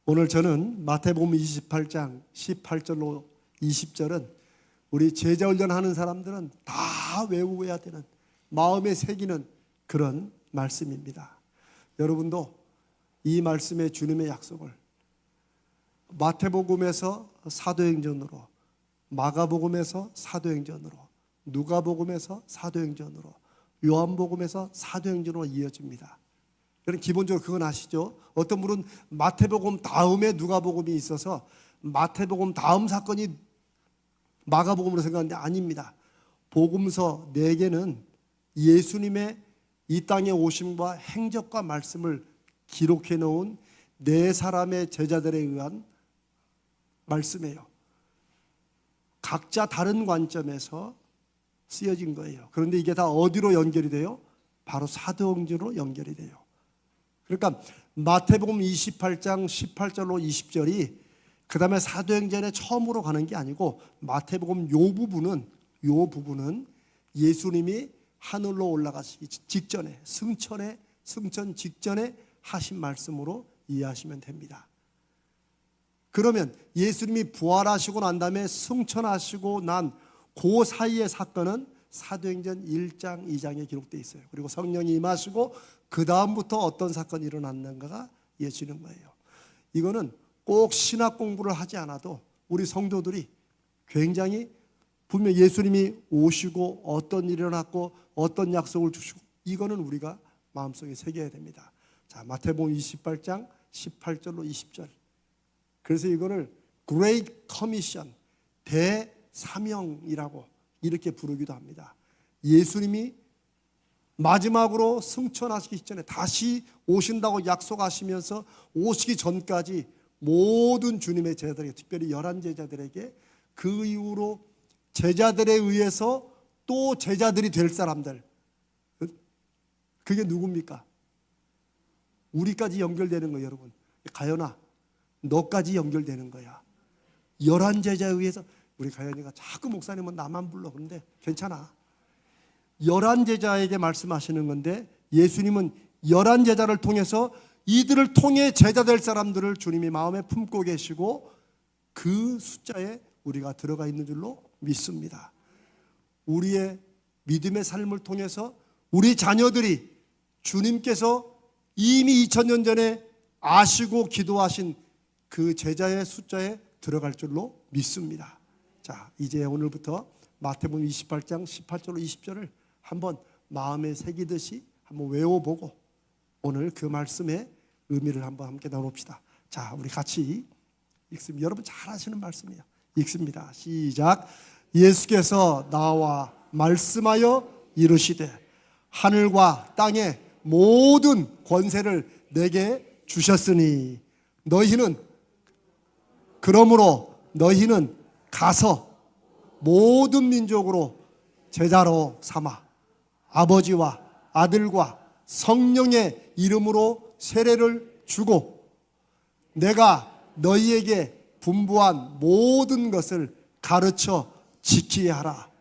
오늘 저는 마태복음 28장 18절로 20절은 우리 제자 훈련하는 사람들은 다 외워야 되는, 마음에 새기는 그런 말씀입니다. 여러분도 이 말씀의 주님의 약속을 마태복음에서 사도행전으로, 마가복음에서 사도행전으로, 누가복음에서 사도행전으로, 요한복음에서 사도행전으로 이어집니다. 여러분 기본적으로 그건 아시죠? 어떤 분은 마태복음 다음에 누가복음이 있어서 마태복음 다음 사건이 마가복음으로 생각하는데 아닙니다. 복음서 4개는 예수님의 이 땅에 오심과 행적과 말씀을 기록해 놓은 4사람의 제자들에 의한 말씀이에요. 각자 다른 관점에서 쓰여진 거예요. 그런데 이게 다 어디로 연결이 돼요? 바로 사도행전으로 연결이 돼요. 그러니까 마태복음 28장 18절로 20절이 그 다음에 사도행전에 처음으로 가는 게 아니고 마태복음 요 부분은 예수님이 하늘로 올라가시기 직전에, 승천 직전에 하신 말씀으로 이해하시면 됩니다. 그러면 예수님이 부활하시고 난 다음에 승천하시고 난 그 사이의 사건은 사도행전 1장, 2장에 기록되어 있어요. 그리고 성령이 임하시고 그 다음부터 어떤 사건이 일어났는가가 이어지는 거예요. 이거는 꼭 신학 공부를 하지 않아도 우리 성도들이 굉장히 분명 예수님이 오시고 어떤 일이 일어났고 어떤 약속을 주시고 이거는 우리가 마음속에 새겨야 됩니다. 자, 마태복음 28장 18절로 20절. 그래서 이거를 Great Commission, 대사명이라고 이렇게 부르기도 합니다. 예수님이 마지막으로 승천하시기 전에 다시 오신다고 약속하시면서 오시기 전까지 모든 주님의 제자들에게, 특별히 11제자들에게 그 이후로 제자들에 의해서 또 제자들이 될 사람들, 그게 누굽니까? 우리까지 연결되는 거예요. 여러분, 가연아 너까지 연결되는 거야. 11제자에 의해서. 우리 가연이가 자꾸 목사님은 나만 불러. 그런데 괜찮아. 11제자에게 말씀하시는 건데 예수님은 11제자를 통해서 이들을 통해 제자 될 사람들을 주님이 마음에 품고 계시고 그 숫자에 우리가 들어가 있는 줄로 믿습니다. 우리의 믿음의 삶을 통해서 우리 자녀들이 주님께서 이미 2000년 전에 아시고 기도하신 그 제자의 숫자에 들어갈 줄로 믿습니다. 자, 이제 오늘부터 마태복음 28장 18절로 20절을 한번 마음에 새기듯이 한번 외워보고 오늘 그 말씀의 의미를 한번 함께 나눠봅시다. 자, 우리 같이 읽습니다. 여러분 잘 아시는 말씀이에요. 읽습니다. 시작. 예수께서 나와 말씀하여 이르시되 하늘과 땅의 모든 권세를 내게 주셨으니 그러므로 너희는 가서 모든 민족으로 제자로 삼아 아버지와 아들과 성령의 이름으로 세례를 주고 내가 너희에게 분부한 모든 것을 가르쳐 지키게 하라.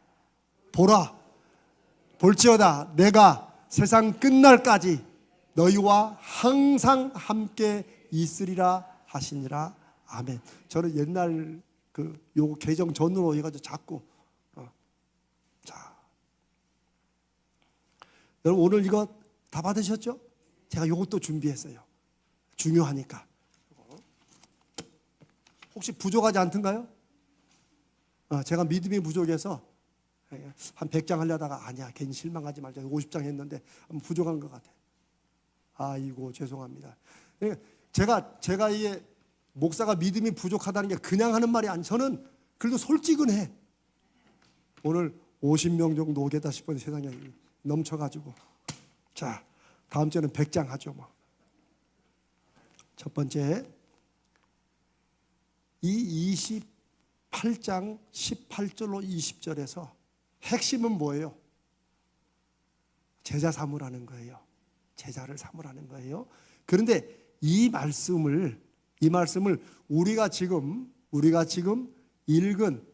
볼지어다 내가 세상 끝날까지 너희와 항상 함께 있으리라 하시니라. 아멘. 저는 옛날 요 개정 전으로 해가지고 자꾸 자, 여러분 오늘 이거 다 받으셨죠? 제가 요것도 준비했어요. 중요하니까. 혹시 부족하지 않던가요? 제가 믿음이 부족해서 한 100장 하려다가 아니야 괜히 실망하지 말자 50장 했는데 부족한 것 같아. 아이고 죄송합니다. 제가 이게 목사가 믿음이 부족하다는 게 그냥 하는 말이 아니, 저는 그래도 솔직은 해. 오늘 50명 정도 오겠다 싶은데 세상에 넘쳐가지고. 자, 다음 주에는 100장 하죠 뭐. 첫 번째, 이 28장 18절로 20절에서 핵심은 뭐예요? 제자 삼으라는 거예요. 제자를 삼으라는 거예요. 그런데 이 말씀을 우리가 지금 읽은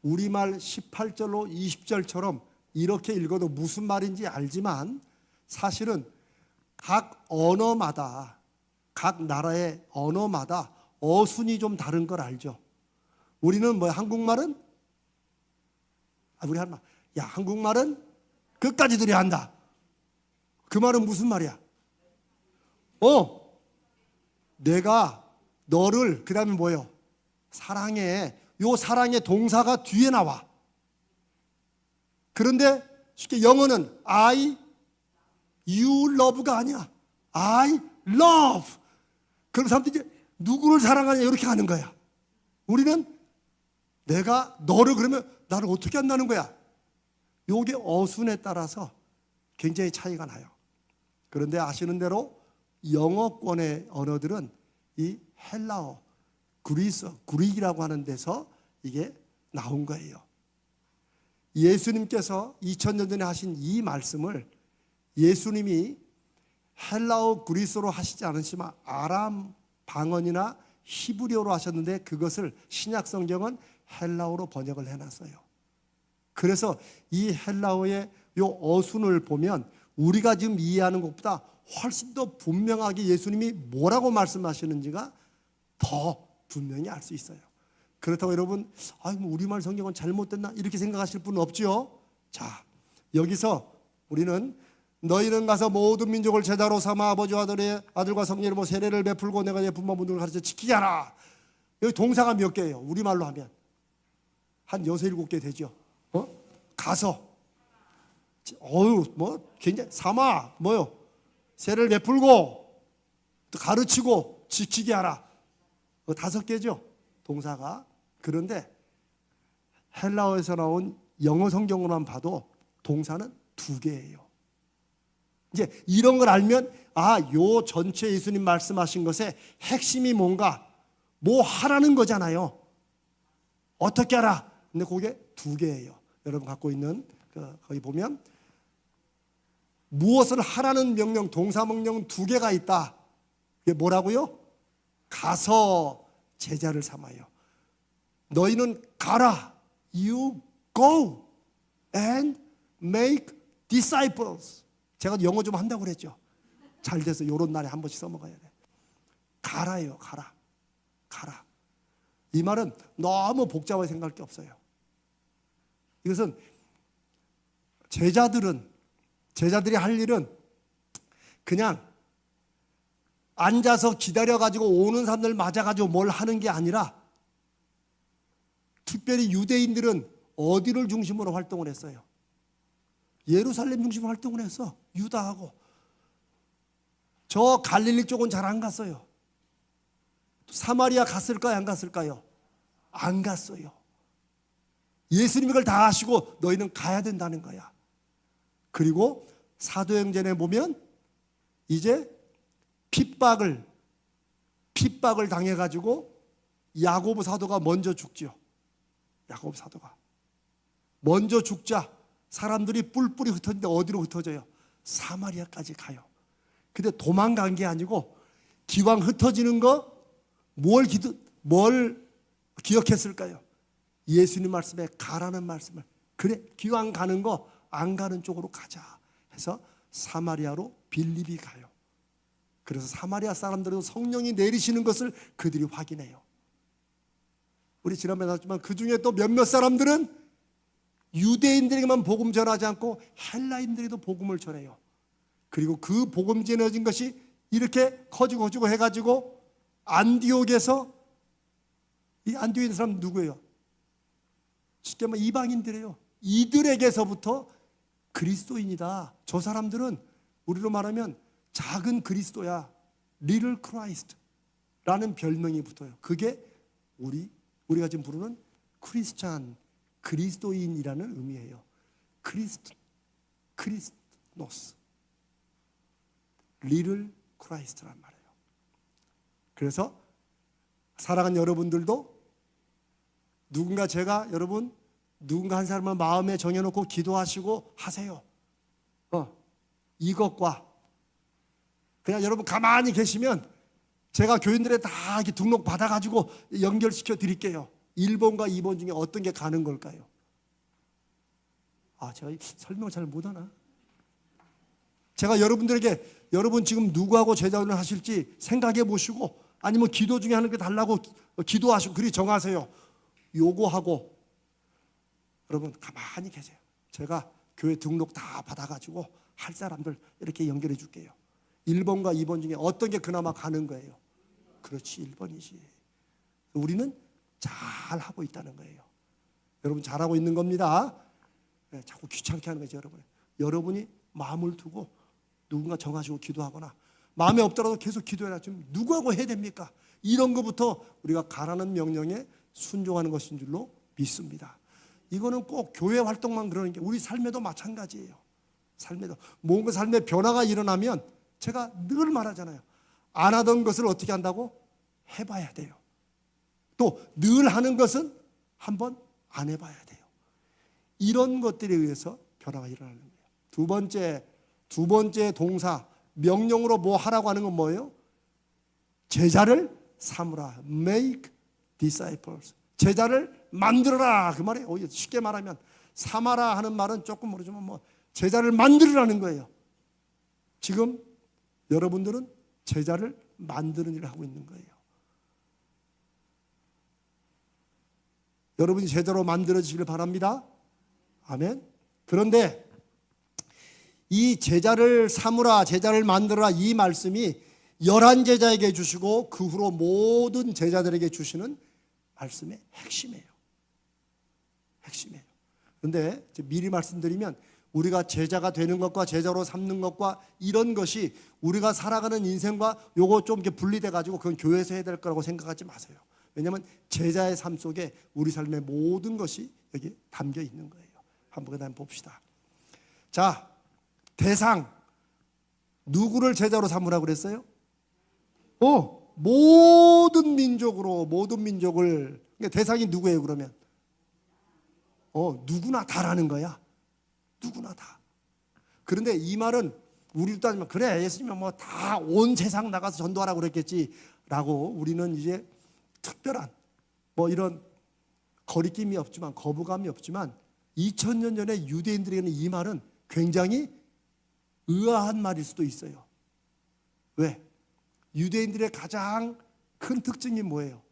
우리말 18절로 20절처럼 이렇게 읽어도 무슨 말인지 알지만 사실은 각 언어마다 각 나라의 언어마다 어순이 좀 다른 걸 알죠. 우리는 뭐 한국말은 우리 한 말, 야 한국말은 끝까지 들어야 한다. 그 말은 무슨 말이야? 내가 너를 그다음에 뭐예요? 사랑해. 요 사랑의 동사가 뒤에 나와. 그런데 쉽게 영어는 I, you love가 아니야. I love. 그런 사람들이 이제 누구를 사랑하냐 이렇게 가는 거야. 우리는 내가 너를 그러면 나를 어떻게 한다는 거야? 요게 어순에 따라서 굉장히 차이가 나요. 그런데 아시는 대로 영어권의 언어들은 이 헬라어, 그릭이라고 하는 데서 이게 나온 거예요. 예수님께서 2000년 전에 하신 이 말씀을 예수님이 헬라어, 그리스어로 하시지 않으시면 아람 방언이나 히브리어로 하셨는데 그것을 신약 성경은 헬라어로 번역을 해놨어요. 그래서 이 헬라어의 요 어순을 보면 우리가 지금 이해하는 것보다 훨씬 더 분명하게 예수님이 뭐라고 말씀하시는지가 더 분명히 알 수 있어요. 그렇다고 여러분, 우리말 성경은 잘못됐나? 이렇게 생각하실 분은 없죠? 자, 여기서 우리는 너희는 가서 모든 민족을 제자로 삼아 아버지와 아들과 성령으로 세례를 베풀고 내가 내 분모분들을 가르쳐 지키게 하라. 여기 동사가 몇 개예요? 우리말로 하면 한 6, 7개 되죠. 가서 굉장히 삼아 세례를 베풀고 또 가르치고 지키게 하라. 5개죠 동사가. 그런데 헬라어에서 나온 영어 성경으로만 봐도 동사는 2개예요. 이제 이런 걸 알면 요 전체 예수님 말씀하신 것의 핵심이 뭔가 뭐 하라는 거잖아요. 어떻게 하라. 근데 그게 2개예요. 여러분 갖고 있는 거기 보면 무엇을 하라는 명령, 동사 명령 2개가 있다. 그게 뭐라고요? 가서 제자를 삼아요. 너희는 가라. You go and make disciples. 제가 영어 좀 한다고 그랬죠. 잘 돼서 요런 날에 한 번씩 써먹어야 돼. 가라요. 가라. 이 말은 너무 복잡하게 생각할 게 없어요. 이것은 제자들이 할 일은 그냥 앉아서 기다려가지고 오는 사람들 맞아가지고 뭘 하는 게 아니라 특별히 유대인들은 어디를 중심으로 활동을 했어요? 예루살렘 중심으로 활동을 했어. 유다하고. 저 갈릴리 쪽은 잘 안 갔어요. 사마리아 갔을까요? 안 갔을까요? 안 갔어요. 예수님이 그걸 다 하시고 너희는 가야 된다는 거야. 그리고 사도행전에 보면 이제 핍박을 당해가지고 야고보 사도가 먼저 죽죠. 야고보 사도가 먼저 죽자 사람들이 뿔뿔이 흩어지는데 어디로 흩어져요? 사마리아까지 가요. 근데 도망간 게 아니고 기왕 흩어지는 거 뭘 기억했을까요? 예수님 말씀에 가라는 말씀을. 그래 기왕 가는 거 안 가는 쪽으로 가자 해서 사마리아로 빌립이 가요. 그래서 사마리아 사람들은 성령이 내리시는 것을 그들이 확인해요. 우리 지난번에 나왔지만 그 중에 또 몇몇 사람들은 유대인들에게만 복음 전하지 않고 헬라인들에게도 복음을 전해요. 그리고 그 복음 전해진 것이 이렇게 커지고 해가지고 안디옥에서 이 안디옥에 있는 사람 누구예요? 쉽게 말하면 이방인들이에요. 이들에게서부터 그리스도인이다. 저 사람들은 우리로 말하면 작은 그리스도야. Little Christ라는 별명이 붙어요. 그게 우리가 지금 부르는 크리스찬, 그리스도인이라는 의미예요. 크리스노스, Little Christ란 말이에요. 그래서 사랑하는 여러분들도 누군가 한 사람을 마음에 정해놓고 기도하시고 하세요. 이것과 그냥 여러분 가만히 계시면 제가 교인들에 다 이렇게 등록 받아가지고 연결시켜 드릴게요. 1번과 2번 중에 어떤 게 가는 걸까요? 제가 설명을 잘 못하나? 제가 여러분들에게 여러분 지금 누구하고 제자훈련 하실지 생각해 보시고, 아니면 기도 중에 하는 게 달라고 기도하시고 그리 정하세요. 요거하고 여러분 가만히 계세요. 제가 교회 등록 다 받아가지고 할 사람들 이렇게 연결해 줄게요. 1번과 2번 중에 어떤 게 그나마 가는 거예요? 그렇지, 1번이지. 우리는 잘하고 있다는 거예요. 여러분 잘하고 있는 겁니다. 네, 자꾸 귀찮게 하는 거죠, 여러분. 여러분이 마음을 두고 누군가 정하시고 기도하거나, 마음에 없더라도 계속 기도해라. 좀 누구하고 해야 됩니까? 이런 것부터 우리가 가라는 명령에 순종하는 것인 줄로 믿습니다. 이거는 꼭 교회 활동만 그러는 게, 우리 삶에도 마찬가지예요. 삶에도 뭔가 삶의 변화가 일어나면, 제가 늘 말하잖아요. 안 하던 것을 어떻게 한다고? 해봐야 돼요. 또 늘 하는 것은 한번 안 해봐야 돼요. 이런 것들에 의해서 변화가 일어나는 거예요. 두 번째 동사, 명령으로 뭐 하라고 하는 건 뭐예요? 제자를 삼으라. Make disciples. 제자를 만들어라, 그 말이에요. 쉽게 말하면 삼아라 하는 말은 조금 모르지만 뭐 제자를 만들으라는 거예요. 지금 여러분들은 제자를 만드는 일을 하고 있는 거예요. 여러분이 제자로 만들어지길 바랍니다. 아멘. 그런데 이 제자를 삼으라, 제자를 만들어라, 이 말씀이 11제자에게 주시고 그 후로 모든 제자들에게 주시는 말씀의 핵심이에요. 핵심이에요. 그런데 미리 말씀드리면, 우리가 제자가 되는 것과 제자로 삼는 것과 이런 것이 우리가 살아가는 인생과 요거 좀 이렇게 분리돼 가지고 그건 교회에서 해야 될 거라고 생각하지 마세요. 왜냐하면 제자의 삶 속에 우리 삶의 모든 것이 여기 담겨 있는 거예요. 한번 봅시다. 자, 대상, 누구를 제자로 삼으라고 그랬어요? 모든 민족으로, 모든 민족을. 그러니까 대상이 누구예요, 그러면? 누구나 다라는 거야. 누구나 다. 그런데 이 말은 우리도 따지면, 그래, 예수님은 뭐 다 온 세상 나가서 전도하라고 그랬겠지 라고, 우리는 이제 특별한 뭐 이런 거리낌이 없지만, 거부감이 없지만, 2000년 전에 유대인들에게는 이 말은 굉장히 의아한 말일 수도 있어요. 왜? 유대인들의 가장 큰 특징이 뭐예요?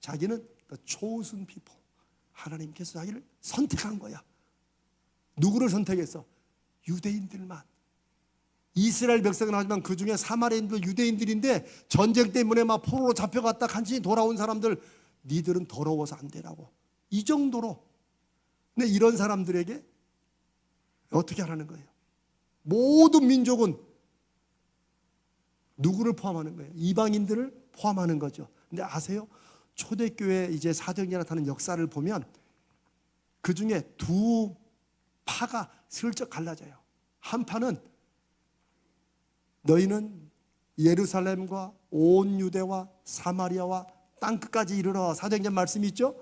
자기는 the chosen people. 하나님께서 자기를 선택한 거야. 누구를 선택했어? 유대인들만. 이스라엘 백성은 하지만 그 중에 사마리아인들, 유대인들인데 전쟁 때문에 막 포로로 잡혀갔다 간신히 돌아온 사람들, 니들은 더러워서 안 되라고. 이 정도로. 근데 이런 사람들에게 어떻게 하라는 거예요? 모든 민족은 누구를 포함하는 거예요? 이방인들을 포함하는 거죠. 근데 아세요? 초대교회 이제 사도행전에 나타나는 역사를 보면 그 중에 두 파가 슬쩍 갈라져요. 한 파는 너희는 예루살렘과 온 유대와 사마리아와 땅끝까지 이르러, 사도행전 말씀이 있죠?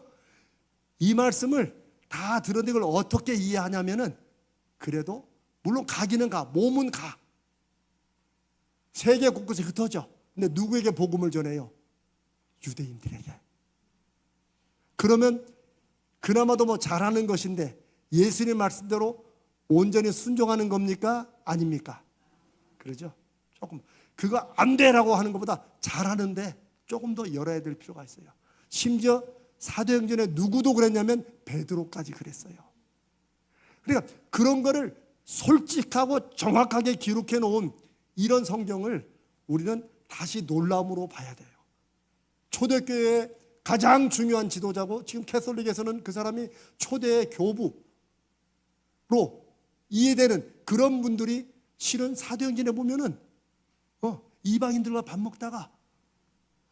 이 말씀을 다 들었는데 그걸 어떻게 이해하냐면은, 그래도 물론 가기는 가, 몸은 가, 세계 곳곳에 흩어져. 근데 누구에게 복음을 전해요? 유대인들에게. 그러면 그나마도 뭐 잘하는 것인데, 예수님 말씀대로 온전히 순종하는 겁니까? 아닙니까? 그러죠? 조금 그거 안 돼라고 하는 것보다 잘하는데 조금 더 열어야 될 필요가 있어요. 심지어 사도행전에 누구도 그랬냐면 베드로까지 그랬어요. 그러니까 그런 거를 솔직하고 정확하게 기록해 놓은 이런 성경을 우리는 다시 놀라움으로 봐야 돼요. 초대교회의 가장 중요한 지도자고, 지금 캐톨릭에서는 그 사람이 초대의 교부로 이해되는 그런 분들이 실은 사도행전에 보면은 이방인들과 밥 먹다가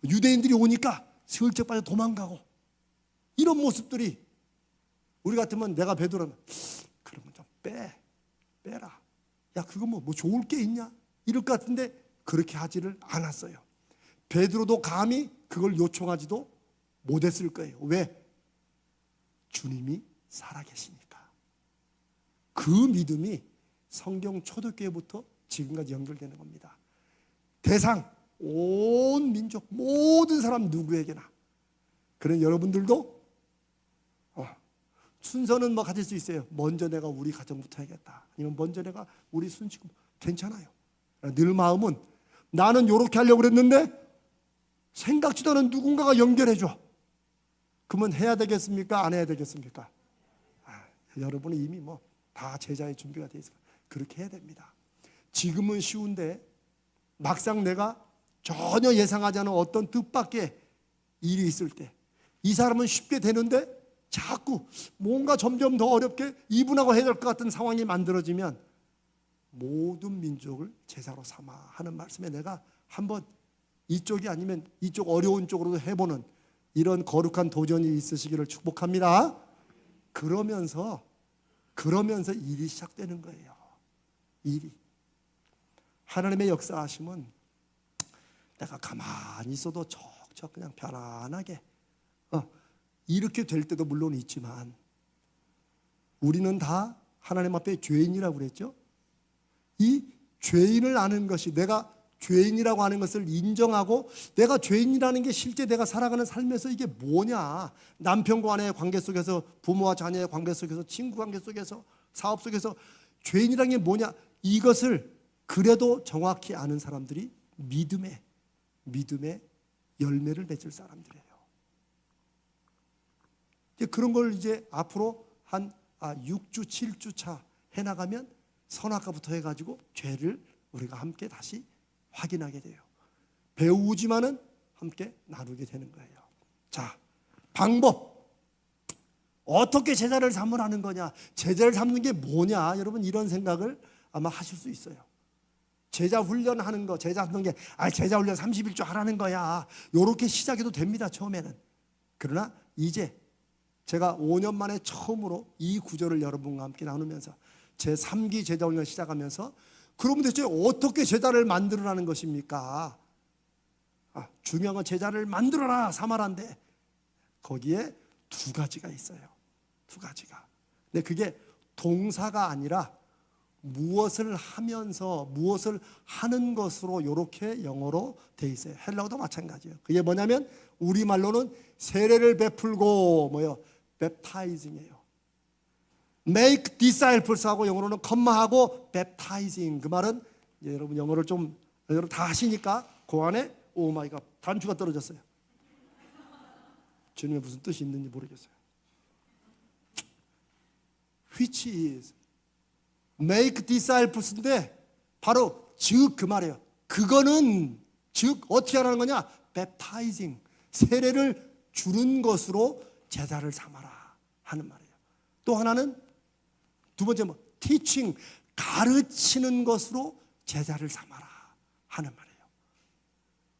유대인들이 오니까 슬쩍 빠져 도망가고, 이런 모습들이, 우리 같으면 내가 베드로면 그러면 좀 빼라. 야, 그거 뭐 좋을 게 있냐? 이럴 것 같은데 그렇게 하지를 않았어요. 베드로도 감히 그걸 요청하지도 못했을 거예요. 왜? 주님이 살아계시니까. 그 믿음이 성경 초대교회부터 지금까지 연결되는 겁니다. 대상, 온 민족, 모든 사람 누구에게나. 그런 여러분들도 순서는 뭐 가질 수 있어요. 먼저 내가 우리 가정부터 해야겠다. 아니면 먼저 내가 우리 순식구. 괜찮아요. 늘 마음은 나는 이렇게 하려고 그랬는데 생각지도 않은 누군가가 연결해줘. 그러면 해야 되겠습니까? 안 해야 되겠습니까? 여러분은 이미 뭐 다 제자의 준비가 돼 있어요. 그렇게 해야 됩니다. 지금은 쉬운데 막상 내가 전혀 예상하지 않은 어떤 뜻밖의 일이 있을 때 이 사람은 쉽게 되는데 자꾸 뭔가 점점 더 어렵게 이분하고 해야 될 것 같은 상황이 만들어지면 모든 민족을 제자로 삼아 하는 말씀에 내가 한번 이쪽이 아니면 이쪽 어려운 쪽으로도 해보는 이런 거룩한 도전이 있으시기를 축복합니다. 그러면서 일이 시작되는 거예요. 일이. 하나님의 역사하심은 내가 가만히 있어도 척척 그냥 편안하게 이렇게 될 때도 물론 있지만 우리는 다 하나님 앞에 죄인이라고 그랬죠. 이 죄인을 아는 것이 내가 죄인이라고 하는 것을 인정하고 내가 죄인이라는 게 실제 내가 살아가는 삶에서 이게 뭐냐. 남편과 아내의 관계 속에서 부모와 자녀의 관계 속에서 친구 관계 속에서 사업 속에서 죄인이라는 게 뭐냐. 이것을 그래도 정확히 아는 사람들이 믿음의 열매를 맺을 사람들이에요. 이제 그런 걸 이제 앞으로 한 6주, 7주 차 해나가면 선악과부터 해가지고 죄를 우리가 함께 다시 확인하게 돼요. 배우지만은 함께 나누게 되는 거예요. 자, 방법. 어떻게 제자를 삼으라는 거냐? 제자를 삼는 게 뭐냐? 여러분 이런 생각을 아마 하실 수 있어요. 제자 훈련하는 거, 제자 삼는 게 제자 훈련 31주 하라는 거야. 요렇게 시작해도 됩니다. 처음에는. 그러나 이제 제가 5년 만에 처음으로 이 구절을 여러분과 함께 나누면서 제 3기 제자 훈련 시작하면서 그러면 대체 어떻게 제자를 만들어라는 것입니까? 중요한 건 제자를 만들어라 사마라인데 거기에 두 가지가 있어요. 두 가지가. 근데 그게 동사가 아니라 무엇을 하면서 무엇을 하는 것으로 이렇게 영어로 돼 있어요. 헬라어도 마찬가지예요. 그게 뭐냐면 우리말로는 세례를 베풀고 baptizing이에요. make disciples하고 영어로는 comma하고 baptizing. 그 말은 여러분 영어를 좀 여러분 다 하시니까 그 안에 오 마이 갓 단추가 떨어졌어요. 주님의 무슨 뜻이 있는지 모르겠어요. which is make disciples인데 바로 즉 그 말이에요. 그거는 즉 어떻게 하라는 거냐? baptizing. 세례를 주는 것으로 제자를 삼아라 하는 말이에요. 또 하나는 두 번째 teaching. 가르치는 것으로 제자를 삼아라 하는 말이에요.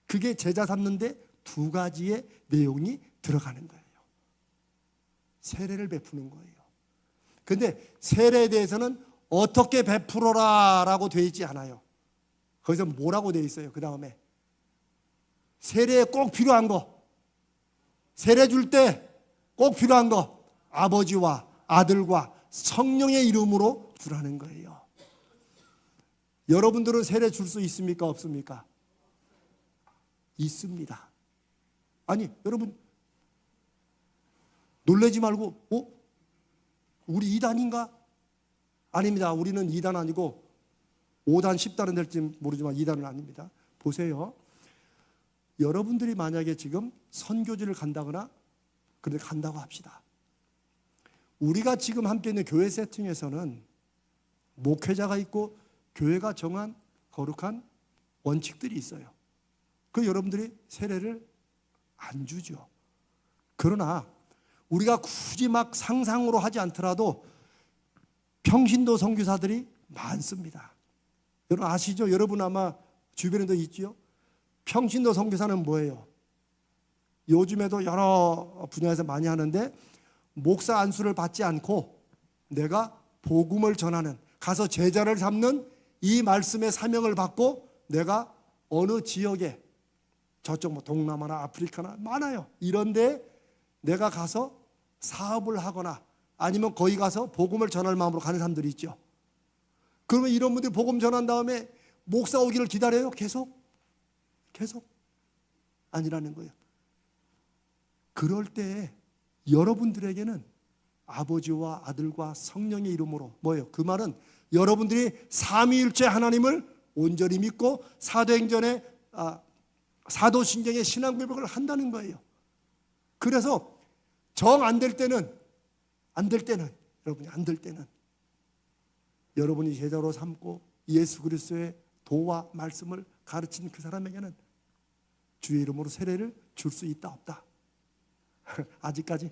그게 제자 삼는데 두 가지의 내용이 들어가는 거예요. 세례를 베푸는 거예요. 근데 세례에 대해서는 어떻게 베풀어라 라고 되어 있지 않아요. 거기서 뭐라고 되어 있어요? 그 다음에 세례에 꼭 필요한 거, 세례 줄 때 꼭 필요한 거, 아버지와 아들과 성령의 이름으로 주라는 거예요. 여러분들은 세례 줄 수 있습니까? 없습니까? 있습니다. 아니 여러분 놀라지 말고 우리 2단인가? 아닙니다. 우리는 2단 아니고 5단, 10단은 될지 모르지만 2단은 아닙니다. 보세요. 여러분들이 만약에 지금 선교지를 간다거나 그런데 간다고 합시다. 우리가 지금 함께 있는 교회 세팅에서는 목회자가 있고 교회가 정한 거룩한 원칙들이 있어요. 그 여러분들이 세례를 안 주죠. 그러나 우리가 굳이 막 상상으로 하지 않더라도 평신도 선교사들이 많습니다. 여러분 아시죠? 여러분 아마 주변에도 있죠? 평신도 선교사는 뭐예요? 요즘에도 여러 분야에서 많이 하는데 목사 안수를 받지 않고 내가 복음을 전하는, 가서 제자를 삼는 이 말씀의 사명을 받고 내가 어느 지역에 저쪽 동남아나 아프리카나 많아요. 이런데 내가 가서 사업을 하거나 아니면 거기 가서 복음을 전할 마음으로 가는 사람들이 있죠. 그러면 이런 분들이 복음 전한 다음에 목사 오기를 기다려요? 계속 아니라는 거예요. 그럴 때 여러분들에게는 아버지와 아들과 성령의 이름으로 뭐예요? 그 말은 여러분들이 삼위일체 하나님을 온전히 믿고 사도신경의 신앙 고백을 한다는 거예요. 그래서 정 안 될 때는 여러분이 안 될 때는 여러분이 제자로 삼고 예수 그리스도의 도와 말씀을 가르친 그 사람에게는 주의 이름으로 세례를 줄 수 있다 없다? 아직까지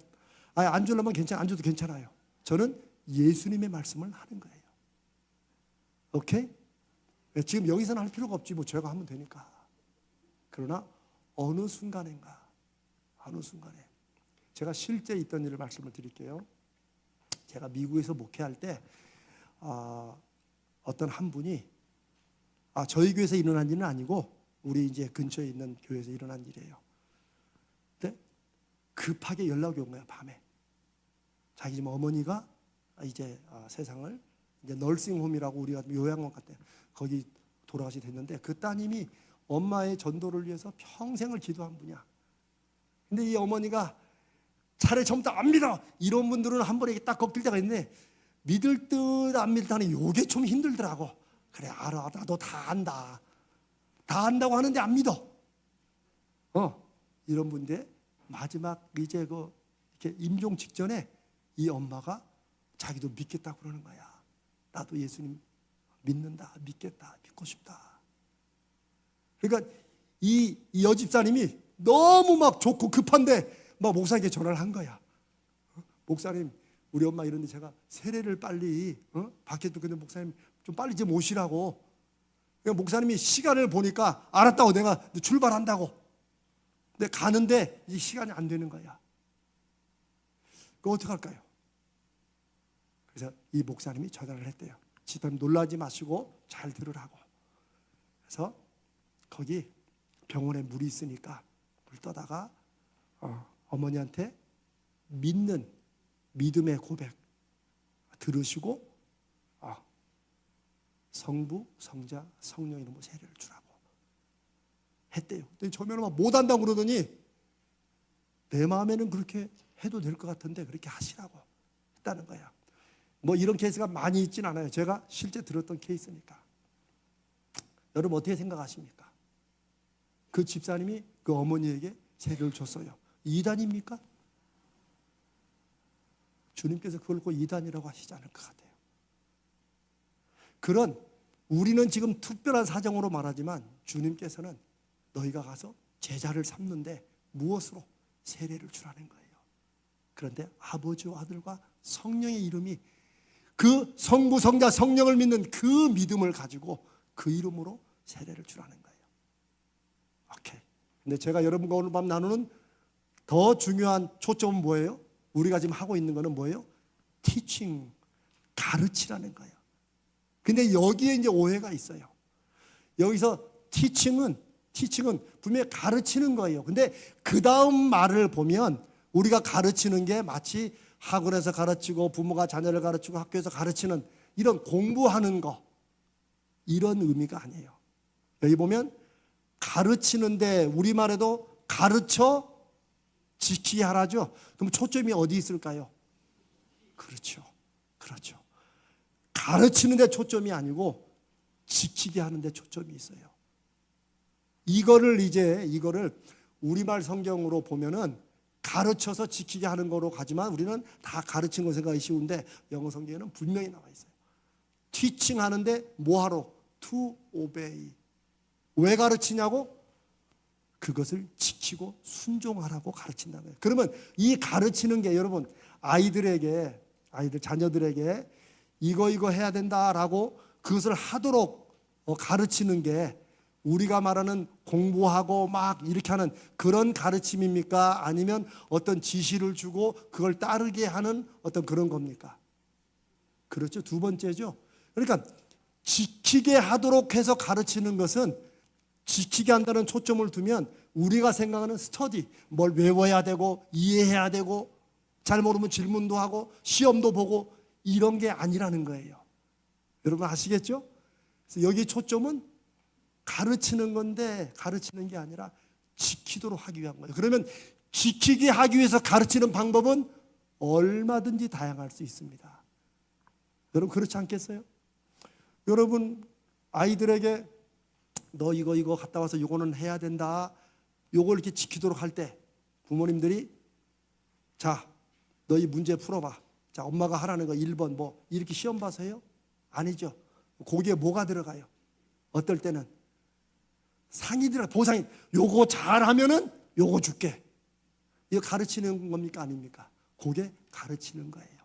안 주려면 안 줘도 괜찮아요. 저는 예수님의 말씀을 하는 거예요. 오케이? 지금 여기서는 할 필요가 없지, 뭐 제가 하면 되니까. 그러나 어느 순간인가, 어느 순간에 제가 실제 있던 일을 말씀을 드릴게요. 제가 미국에서 목회할 때 어떤 한 분이 저희 교회에서 일어난 일은 아니고 우리 이제 근처에 있는 교회에서 일어난 일이에요. 근데 급하게 연락이 온 거야, 밤에. 자기 집 어머니가 이제 세상을 이제 널싱홈이라고 우리가 요양원 같대, 거기 돌아가시게 됐는데 그 따님이 엄마의 전도를 위해서 평생을 기도한 분이야. 근데 이 어머니가 차라리 전부 다 안 믿어, 이런 분들은 한 번에 딱 꺾일 때가 있는데 믿을 듯 안 믿을 듯 하는 요게 좀 힘들더라고. 그래, 알아, 나도 다 안다, 다 안다고 하는데 안 믿어. 이런 분인데 마지막 이제 이렇게 임종 직전에 이 엄마가 자기도 믿겠다고 그러는 거야. 나도 예수님 믿는다, 믿겠다, 믿고 싶다. 그러니까 이 여집사님이 너무 막 좋고 급한데 막 목사에게 전화를 한 거야. 목사님, 우리 엄마 이런데 제가 세례를 빨리 밖에 또 근데 목사님 좀 빨리 좀 오시라고. 그러니까 목사님이 시간을 보니까 알았다고, 내가 출발한다고. 근데 가는데 이 시간이 안 되는 거야. 그거 어떡할까요? 그래서 이 목사님이 전화를 했대요. 집사님 놀라지 마시고 잘 들으라고. 그래서 거기 병원에 물이 있으니까 물 떠다가 어머니한테 믿는 믿음의 고백 들으시고 성부, 성자, 성령 이름으로 세례를 주라고 했대요. 근데 처음에는 막 못한다고 그러더니 내 마음에는 그렇게 해도 될 것 같은데 그렇게 하시라고 했다는 거야. 뭐 이런 케이스가 많이 있진 않아요. 제가 실제 들었던 케이스니까. 여러분 어떻게 생각하십니까? 그 집사님이 그 어머니에게 세례를 줬어요. 이단입니까? 주님께서 그걸 꼭 이단이라고 하시지 않을 것 같아요. 그런 우리는 지금 특별한 사정으로 말하지만 주님께서는 너희가 가서 제자를 삼는데 무엇으로? 세례를 주라는 거예요. 그런데 아버지와 아들과 성령의 이름이 그 성부, 성자, 성령을 믿는 그 믿음을 가지고 그 이름으로 세례를 주라는 거예요. 오케이. 근데 제가 여러분과 오늘 밤 나누는 더 중요한 초점은 뭐예요? 우리가 지금 하고 있는 거는 뭐예요? 티칭, 가르치라는 거예요. 근데 여기에 이제 오해가 있어요. 여기서 티칭은 분명히 가르치는 거예요. 근데 그 다음 말을 보면 우리가 가르치는 게 마치 학원에서 가르치고 부모가 자녀를 가르치고 학교에서 가르치는 이런 공부하는 거, 이런 의미가 아니에요. 여기 보면 가르치는데 우리말에도 가르쳐 지키게 하라죠. 그럼 초점이 어디 있을까요? 그렇죠. 가르치는 데 초점이 아니고 지키게 하는 데 초점이 있어요. 이거를 우리말 성경으로 보면은 가르쳐서 지키게 하는 거로 가지만 우리는 다 가르치는 거 생각이 쉬운데 영어 성경에는 분명히 나와 있어요. 티칭 하는데 뭐하러? To obey. 왜 가르치냐고? 그것을 지키고 순종하라고 가르친다는 거예요. 그러면 이 가르치는 게 여러분 자녀들에게 이거 해야 된다라고 그것을 하도록 가르치는 게 우리가 말하는 공부하고 막 이렇게 하는 그런 가르침입니까? 아니면 어떤 지시를 주고 그걸 따르게 하는 어떤 그런 겁니까? 그렇죠. 두 번째죠. 그러니까 지키게 하도록 해서 가르치는 것은 지키게 한다는 초점을 두면 우리가 생각하는 스터디, 뭘 외워야 되고 이해해야 되고 잘 모르면 질문도 하고 시험도 보고 이런 게 아니라는 거예요. 여러분 아시겠죠? 그래서 여기 초점은 가르치는 건데 가르치는 게 아니라 지키도록 하기 위한 거예요. 그러면 지키게 하기 위해서 가르치는 방법은 얼마든지 다양할 수 있습니다. 여러분 그렇지 않겠어요? 여러분 아이들에게 너 이거 갔다 와서 이거는 해야 된다, 요걸 이렇게 지키도록 할 때 부모님들이 자 너희 문제 풀어봐, 자 엄마가 하라는 거 1번 뭐 이렇게 시험 봐서 해요? 아니죠. 거기에 뭐가 들어가요? 어떨 때는 상이 들어가, 보상이. 요거 잘하면은 요거 줄게. 이거 가르치는 겁니까 아닙니까? 그게 가르치는 거예요.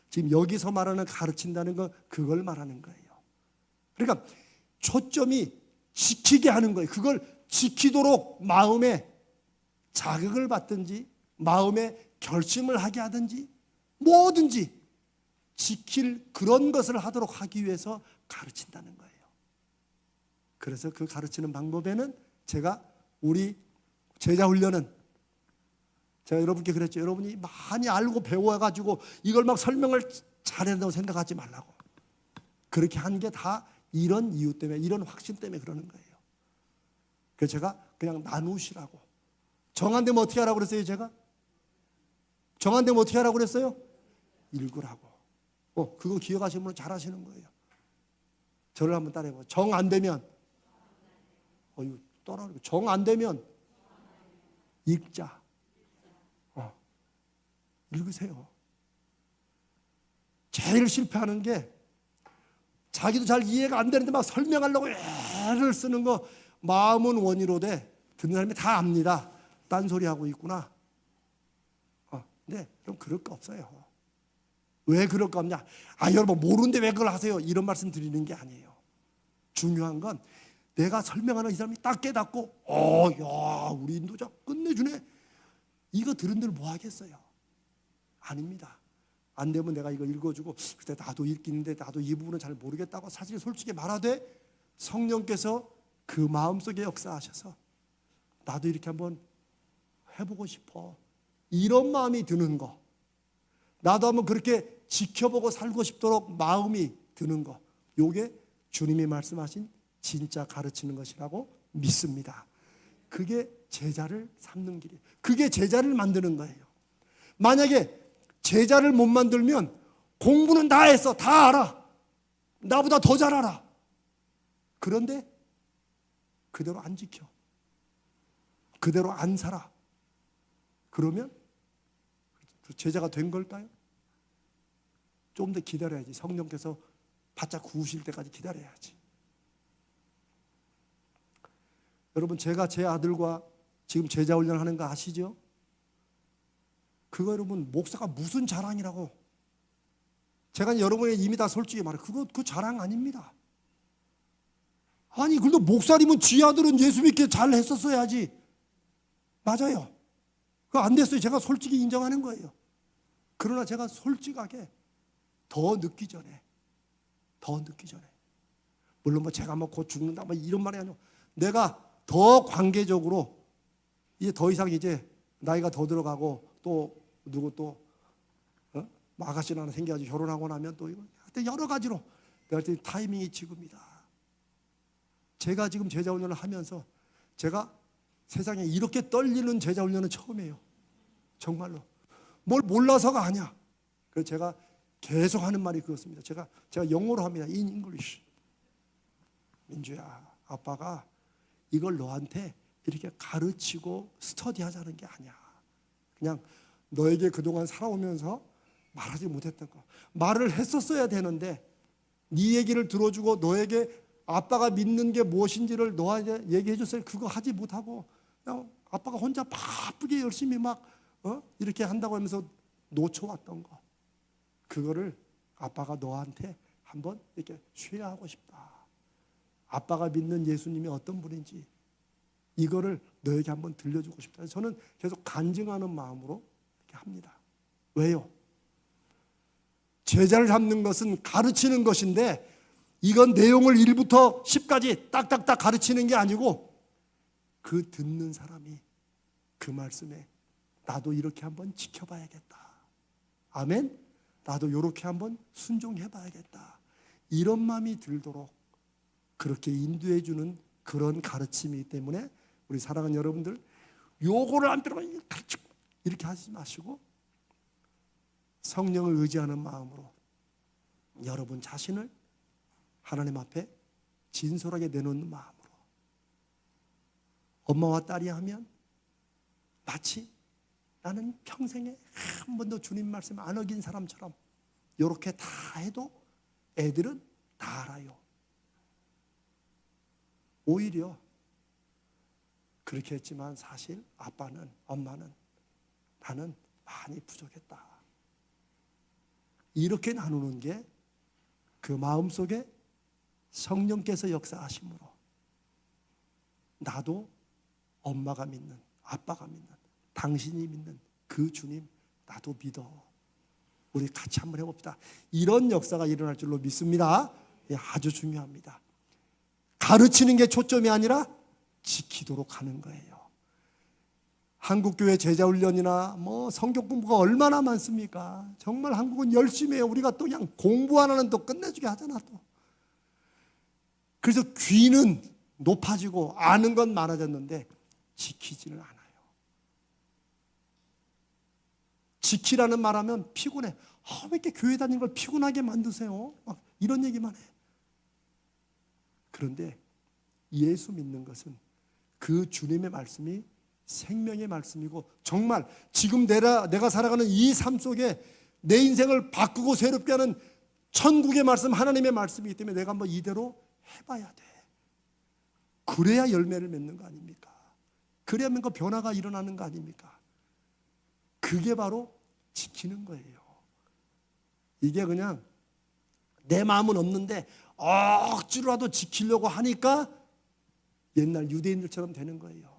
지금 여기서 말하는 가르친다는 건 그걸 말하는 거예요. 그러니까 초점이 지키게 하는 거예요. 그걸 지키도록 마음에 자극을 받든지 마음에 결심을 하게 하든지 뭐든지 지킬 그런 것을 하도록 하기 위해서 가르친다는 거예요. 그래서 그 가르치는 방법에는 제가 우리 제자 훈련은 제가 여러분께 그랬죠. 여러분이 많이 알고 배워가지고 이걸 막 설명을 잘해야 된다고 생각하지 말라고. 그렇게 한 게 다 이런 이유 때문에, 이런 확신 때문에 그러는 거예요. 그래서 제가 그냥 나누시라고. 정 안 되면 어떻게 하라고 그랬어요? 제가 정 안 되면 어떻게 하라고 그랬어요? 읽으라고. 그거 기억하시면 잘하시는 거예요. 저를 한번 따라해봐요. 정 안 되면 정 안 되면 읽자. 읽으세요. 제일 실패하는 게 자기도 잘 이해가 안 되는데 막 설명하려고 애를 쓰는 거. 마음은 원이로되 듣는 사람이 다 압니다. 딴소리하고 있구나. 근데 좀 그럴 거 없어요. 왜 그럴 거 없냐? 여러분 모르는데 왜 그걸 하세요? 이런 말씀 드리는 게 아니에요. 중요한 건 내가 설명하는 이 사람이 딱 깨닫고 야 우리 인도자 끝내주네. 이거 들은들 뭐 하겠어요? 아닙니다. 안 되면 내가 이거 읽어주고 그때 나도 읽기는데 나도 이 부분은 잘 모르겠다고 사실 솔직히 말하되 성령께서 그 마음속에 역사하셔서 나도 이렇게 한번 해보고 싶어, 이런 마음이 드는 거, 나도 한번 그렇게 지켜보고 살고 싶도록 마음이 드는 거, 요게 주님이 말씀하신 진짜 가르치는 것이라고 믿습니다. 그게 제자를 삼는 길이에요. 그게 제자를 만드는 거예요. 만약에 제자를 못 만들면 공부는 다 했어, 다 알아, 나보다 더 잘 알아. 그런데 그대로 안 지켜, 그대로 안 살아. 그러면 제자가 된 걸까요? 좀 더 기다려야지. 성령께서 바짝 구우실 때까지 기다려야지. 여러분 제가 제 아들과 지금 제자 훈련을 하는 거 아시죠? 그거 여러분 목사가 무슨 자랑이라고. 제가 여러분의 이미 다 솔직히 말해, 그 자랑 아닙니다. 아니 그래도 목사님은 지 아들은 예수 믿게 잘 했었어야지. 맞아요. 그거 안 됐어요. 제가 솔직히 인정하는 거예요. 그러나 제가 솔직하게 더 늦기 전에 물론 뭐 제가 뭐 곧 죽는다 뭐 이런 말이 아니고, 내가 더 관계적으로 이제 더 이상 이제 나이가 더 들어가고 또 누구 또 아가씨나 하나 생겨가지고 결혼하고 나면 또 이거 하여튼 여러 가지로 내가 볼 때 타이밍이 지금이다. 제가 지금 제자 훈련을 하면서 제가 세상에 이렇게 떨리는 제자 훈련은 처음이에요. 정말로. 뭘 몰라서가 아니야. 그래서 제가 계속 하는 말이 그렇습니다. 제가 영어로 합니다. In English. 민주야, 아빠가 이걸 너한테 이렇게 가르치고 스터디하자는 게 아니야. 그냥 너에게 그동안 살아오면서 말하지 못했던 거 말을 했었어야 되는데, 네 얘기를 들어주고 너에게 아빠가 믿는 게 무엇인지를 너한테 얘기해 줬어요. 그거 하지 못하고 그냥 아빠가 혼자 바쁘게 열심히 막 이렇게 한다고 하면서 놓쳐왔던 거, 그거를 아빠가 너한테 한번 이렇게 쉐어하고 싶다. 아빠가 믿는 예수님이 어떤 분인지 이거를 너에게 한번 들려주고 싶다. 저는 계속 간증하는 마음으로 이렇게 합니다. 왜요? 제자를 잡는 것은 가르치는 것인데, 이건 내용을 1부터 10까지 딱딱딱 가르치는 게 아니고 그 듣는 사람이 그 말씀에 나도 이렇게 한번 지켜봐야겠다. 아멘? 나도 이렇게 한번 순종해봐야겠다. 이런 마음이 들도록 그렇게 인도해 주는 그런 가르침이기 때문에 우리 사랑하는 여러분들, 요거를 안 들어가 가르치고 이렇게 하지 마시고 성령을 의지하는 마음으로 여러분 자신을 하나님 앞에 진솔하게 내놓는 마음으로 엄마와 딸이 하면 마치 나는 평생에 한 번도 주님 말씀 안 어긴 사람처럼 이렇게 다 해도 애들은 다 알아요. 오히려 그렇게 했지만 사실 아빠는, 엄마는 나는 많이 부족했다. 이렇게 나누는 게 그 마음속에 성령께서 역사하심으로 나도 엄마가 믿는, 아빠가 믿는, 당신이 믿는 그 주님 나도 믿어. 우리 같이 한번 해봅시다. 이런 역사가 일어날 줄로 믿습니다. 아주 중요합니다. 가르치는 게 초점이 아니라 지키도록 하는 거예요. 한국교회 제자훈련이나 성경 공부가 얼마나 많습니까? 정말 한국은 열심히 해요. 우리가 또 그냥 공부 하나는 또 끝내주게 하잖아 또. 그래서 귀는 높아지고 아는 건 많아졌는데 지키지는 않아요. 지키라는 말하면 피곤해. 왜 이렇게 교회 다니는 걸 피곤하게 만드세요? 막 이런 얘기만 해. 그런데 예수 믿는 것은 그 주님의 말씀이 생명의 말씀이고 정말 지금 내가 살아가는 이 삶 속에 내 인생을 바꾸고 새롭게 하는 천국의 말씀, 하나님의 말씀이기 때문에 내가 한번 이대로 해봐야 돼. 그래야 열매를 맺는 거 아닙니까? 그래야 뭔가 변화가 일어나는 거 아닙니까? 그게 바로 지키는 거예요. 이게 그냥 내 마음은 없는데 억지로라도 지키려고 하니까 옛날 유대인들처럼 되는 거예요.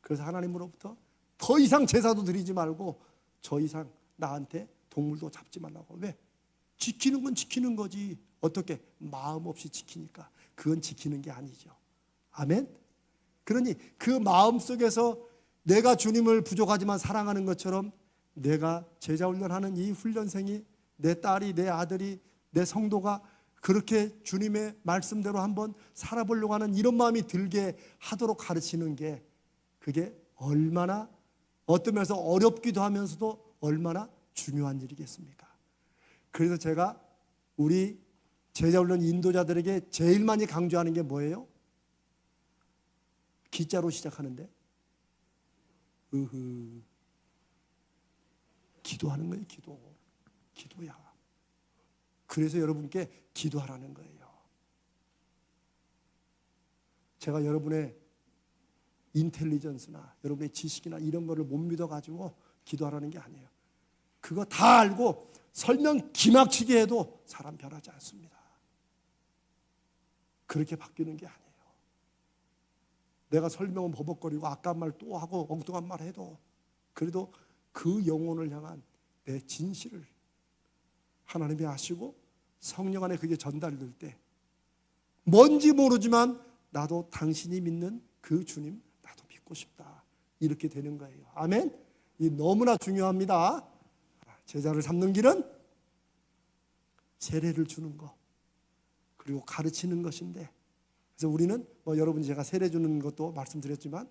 그래서 하나님으로부터 더 이상 제사도 드리지 말고 더 이상 나한테 동물도 잡지 말라고. 왜? 지키는 건 지키는 거지. 어떻게? 마음 없이 지키니까. 그건 지키는 게 아니죠. 아멘? 그러니 그 마음 속에서 내가 주님을 부족하지만 사랑하는 것처럼 내가 제자훈련하는 이 훈련생이, 내 딸이, 내 아들이, 내 성도가 그렇게 주님의 말씀대로 한번 살아보려고 하는 이런 마음이 들게 하도록 가르치는 게 그게 얼마나 어떤 면에서 어렵기도 하면서도 얼마나 중요한 일이겠습니까? 그래서 제가 우리 제자훈련 인도자들에게 제일 많이 강조하는 게 뭐예요? 기자로 시작하는데 기도하는 거예요. 기도야. 그래서 여러분께 기도하라는 거예요. 제가 여러분의 인텔리전스나 여러분의 지식이나 이런 거를 못 믿어가지고 기도하라는 게 아니에요. 그거 다 알고 설명 기막히게 해도 사람 변하지 않습니다. 그렇게 바뀌는 게 아니에요. 내가 설명은 버벅거리고 아까운 말 또 하고 엉뚱한 말 해도 그래도 그 영혼을 향한 내 진실을 하나님이 아시고 성령 안에 그게 전달될 때 뭔지 모르지만 나도 당신이 믿는 그 주님 나도 믿고 싶다. 이렇게 되는 거예요. 아멘? 이 너무나 중요합니다. 제자를 삼는 길은 세례를 주는 거 그리고 가르치는 것인데 그래서 우리는 여러분이 제가 세례 주는 것도 말씀드렸지만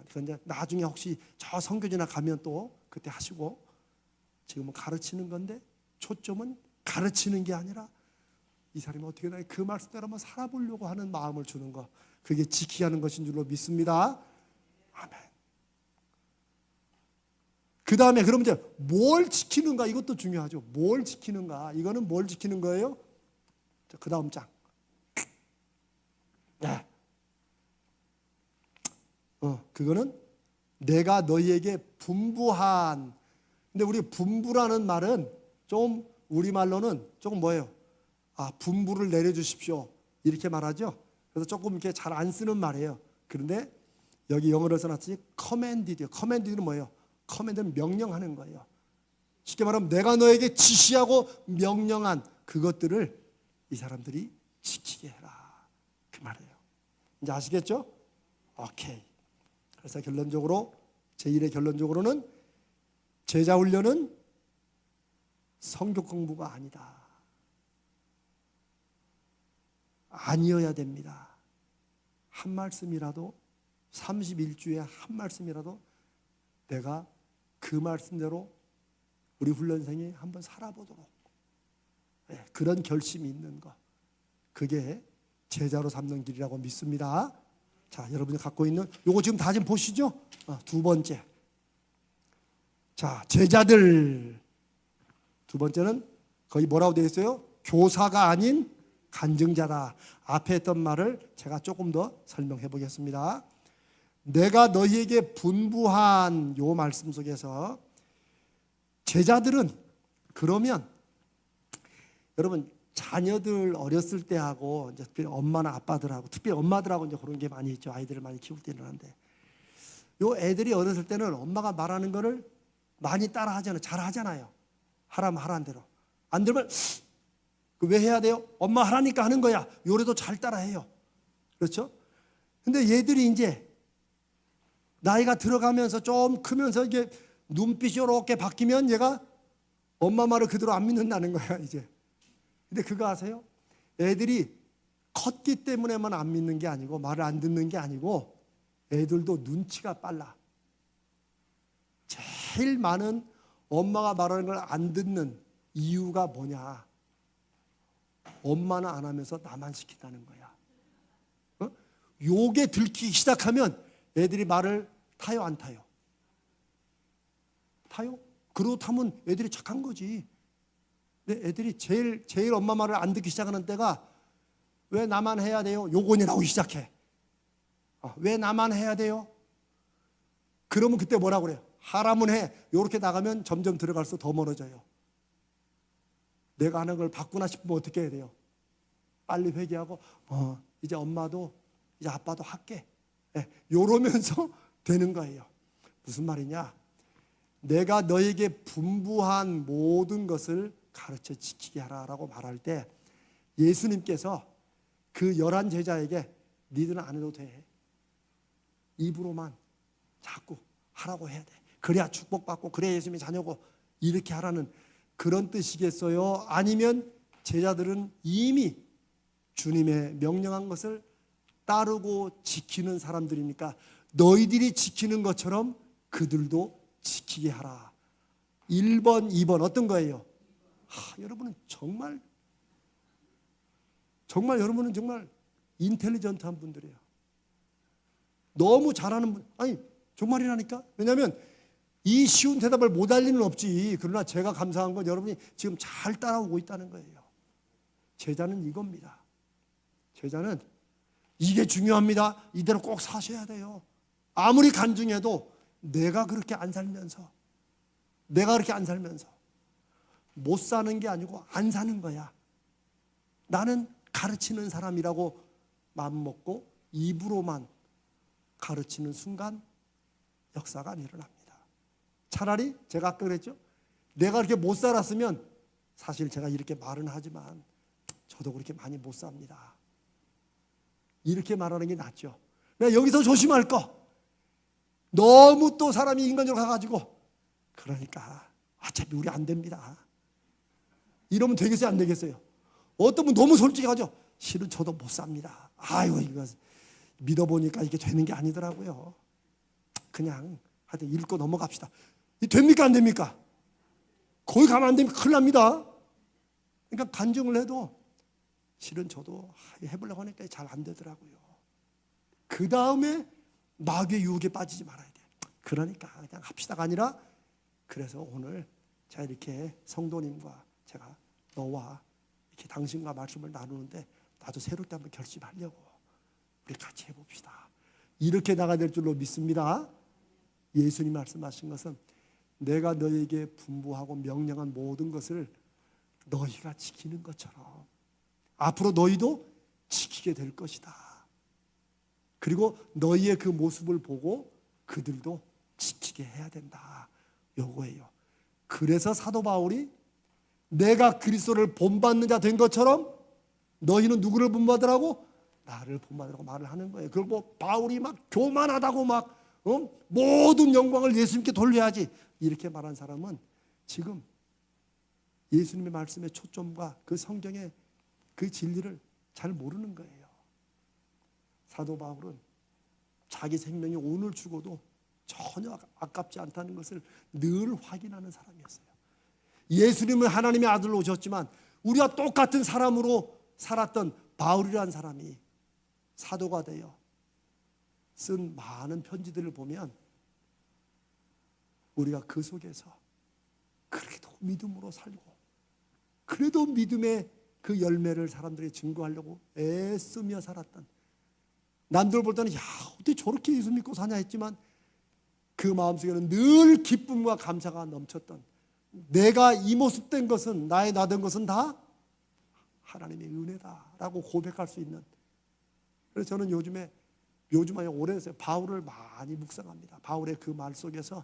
그건 이제 나중에 혹시 저 선교지나 가면 또 그때 하시고 지금은 가르치는 건데 초점은 가르치는 게 아니라 이 사람이 어떻게 그 말씀대로 한번 살아보려고 하는 마음을 주는 거 그게 지키게 하는 것인 줄로 믿습니다. 아멘. 그 다음에 그럼 이제 뭘 지키는가 이것도 중요하죠. 뭘 지키는가 이거는 뭘 지키는 거예요? 그 다음 장. 네. 그거는 내가 너희에게 분부한. 근데 우리 분부라는 말은 좀 우리말로는 조금 뭐예요? 분부를 내려주십시오 이렇게 말하죠. 그래서 조금 이렇게 잘 안 쓰는 말이에요. 그런데 여기 영어로 써놨지 commanded. commanded는 뭐예요? command는 명령하는 거예요. 쉽게 말하면 내가 너에게 지시하고 명령한 그것들을 이 사람들이 지키게 해라 그 말이에요. 이제 아시겠죠? 오케이. 그래서 결론적으로 제1의 결론적으로는 제자훈련은 성경 공부가 아니다. 아니어야 됩니다. 한 말씀이라도 31주에 한 말씀이라도 내가 그 말씀대로 우리 훈련생이 한번 살아보도록 그런 결심이 있는 것 그게 제자로 삼는 길이라고 믿습니다. 자, 여러분이 갖고 있는 요거 지금 다 좀 보시죠. 두 번째. 자, 제자들. 두 번째는 거기 뭐라고 되어 있어요? 교사가 아닌 간증자다. 앞에 했던 말을 제가 조금 더 설명해 보겠습니다. 내가 너희에게 분부한 요 말씀 속에서 제자들은 그러면 여러분 자녀들 어렸을 때 하고 이제 특별히 엄마나 아빠들하고 특별히 엄마들하고 이제 그런 게 많이 있죠. 아이들을 많이 키울 때는 한데 요 애들이 어렸을 때는 엄마가 말하는 거를 많이 따라 하잖아요. 잘 하잖아요. 하라면 하라는 대로. 안 들면 왜 해야 돼요? 엄마 하라니까 하는 거야. 요래도 잘 따라 해요. 그렇죠? 근데 얘들이 이제 나이가 들어가면서 좀 크면서 이게 눈빛이 이렇게 바뀌면 얘가 엄마 말을 그대로 안 믿는다는 거야, 이제. 근데 그거 아세요? 애들이 컸기 때문에만 안 믿는 게 아니고 말을 안 듣는 게 아니고 애들도 눈치가 빨라. 제일 많은 엄마가 말하는 걸 안 듣는 이유가 뭐냐? 엄마는 안 하면서 나만 시킨다는 거야. 요게 들키기 시작하면 애들이 말을 타요, 안 타요? 타요? 그러고 타면 애들이 착한 거지. 근데 애들이 제일 엄마 말을 안 듣기 시작하는 때가 왜 나만 해야 돼요? 요건이 나오기 시작해. 왜 나만 해야 돼요? 그러면 그때 뭐라고 그래요? 하라면 해. 요렇게 나가면 점점 들어갈수록 더 멀어져요. 내가 하는 걸 바꾸나 싶으면 어떻게 해야 돼요? 빨리 회개하고 이제 엄마도 이제 아빠도 할게. 요러면서 되는 거예요. 무슨 말이냐? 내가 너에게 분부한 모든 것을 가르쳐 지키게 하라라고 말할 때 예수님께서 그 11 제자에게 니들은 안 해도 돼. 입으로만 자꾸 하라고 해야 돼. 그래야 축복받고 그래야 예수님의 자녀고 이렇게 하라는 그런 뜻이겠어요? 아니면 제자들은 이미 주님의 명령한 것을 따르고 지키는 사람들이니까 너희들이 지키는 것처럼 그들도 지키게 하라. 1번, 2번 어떤 거예요? 여러분은 정말 여러분은 정말 인텔리전트한 분들이에요. 너무 잘하는 분. 아니 정말이라니까. 왜냐하면 이 쉬운 대답을 못 할 리는 없지. 그러나 제가 감사한 건 여러분이 지금 잘 따라오고 있다는 거예요. 제자는 이겁니다. 제자는 이게 중요합니다. 이대로 꼭 사셔야 돼요. 아무리 간증해도 내가 그렇게 안 살면서 못 사는 게 아니고 안 사는 거야. 나는 가르치는 사람이라고 마음먹고 입으로만 가르치는 순간 역사가 안 일어납니다. 차라리 제가 아까 그랬죠. 내가 그렇게 못 살았으면 사실 제가 이렇게 말은 하지만 저도 그렇게 많이 못 삽니다. 이렇게 말하는 게 낫죠. 내가 여기서 조심할 거. 너무 또 사람이 인간적으로 가가지고 그러니까 어차피 우리 안 됩니다. 이러면 되겠어요, 안 되겠어요? 어떤 분 너무 솔직하죠. 실은 저도 못 삽니다. 아이고 이거 믿어보니까 이게 되는 게 아니더라고요. 그냥 하여튼 읽고 넘어갑시다. 이 됩니까 안 됩니까? 거기 가면 안 되면 큰일 납니다. 그러니까 간증을 해도 실은 저도 해보려고 하니까 잘 안 되더라고요. 그 다음에 마귀의 유혹에 빠지지 말아야 돼. 그러니까 그냥 합시다가 아니라 그래서 오늘 제가 이렇게 성도님과 제가 너와 이렇게 당신과 말씀을 나누는데 나도 새롭게 한번 결심하려고 우리 같이 해봅시다. 이렇게 나가야 될 줄로 믿습니다. 예수님 말씀하신 것은 내가 너에게 분부하고 명령한 모든 것을 너희가 지키는 것처럼 앞으로 너희도 지키게 될 것이다. 그리고 너희의 그 모습을 보고 그들도 지키게 해야 된다. 요거예요. 그래서 사도 바울이 내가 그리스도를 본받는 자 된 것처럼 너희는 누구를 본받으라고? 나를 본받으라고 말을 하는 거예요. 그리고 바울이 막 교만하다고 막 모든 영광을 예수님께 돌려야지 이렇게 말한 사람은 지금 예수님의 말씀의 초점과 그 성경의 그 진리를 잘 모르는 거예요. 사도 바울은 자기 생명이 오늘 죽어도 전혀 아깝지 않다는 것을 늘 확인하는 사람이었어요. 예수님은 하나님의 아들로 오셨지만 우리와 똑같은 사람으로 살았던 바울이라는 사람이 사도가 되어 쓴 많은 편지들을 보면 우리가 그 속에서 그래도 믿음으로 살고 그래도 믿음의 그 열매를 사람들이 증거하려고 애쓰며 살았던, 남들 볼 때는 야 어떻게 저렇게 예수 믿고 사냐 했지만 그 마음속에는 늘 기쁨과 감사가 넘쳤던, 내가 이 모습 된 것은, 나의 나 된 것은 다 하나님의 은혜다라고 고백할 수 있는. 그래서 저는 요즘에 아니 오래됐어요. 바울을 많이 묵상합니다. 바울의 그 말 속에서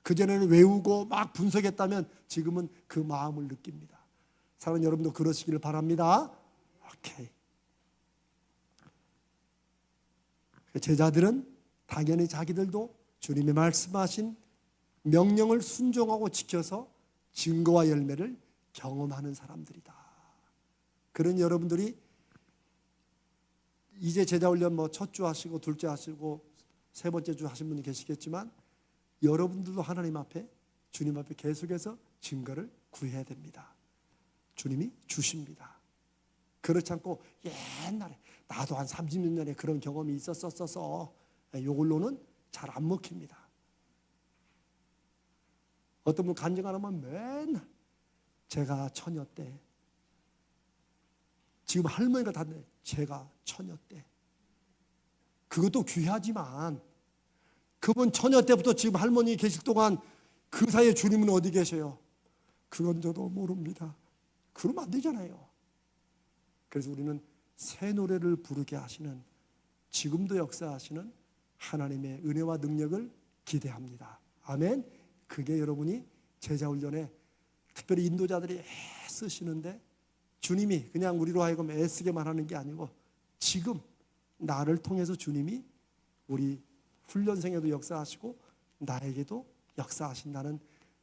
그전에는 외우고 막 분석했다면 지금은 그 마음을 느낍니다. 사랑하는 여러분도 그러시기를 바랍니다. 오케이. 제자들은 당연히 자기들도 주님이 말씀하신 명령을 순종하고 지켜서 증거와 열매를 경험하는 사람들이다. 그런 여러분들이 이제 제자훈련 첫 주 하시고 둘째 하시고 세 번째 주 하신 분이 계시겠지만 여러분들도 하나님 앞에, 주님 앞에 계속해서 증거를 구해야 됩니다. 주님이 주십니다. 그렇지 않고 옛날에 나도 한 30년 전에 그런 경험이 있었어서 이걸로는 잘 안 먹힙니다. 어떤 분 간증 안 하면 맨날 제가 처녀 때, 지금 할머니가 다 제가 처녀 때, 그것도 귀하지만 그분 처녀 때부터 지금 할머니 계실 동안 그 사이에 주님은 어디 계셔요? 그건 저도 모릅니다. 그러면 안 되잖아요. 그래서 우리는 새 노래를 부르게 하시는, 지금도 역사하시는 하나님의 은혜와 능력을 기대합니다. 아멘. 그게 여러분이 제자훈련에 특별히 인도자들이 애쓰시는데 주님이 그냥 우리로 하여금 애쓰게만 하는 게 아니고 지금 나를 통해서 주님이 우리 훈련생에도 역사하시고 나에게도 역사하신다는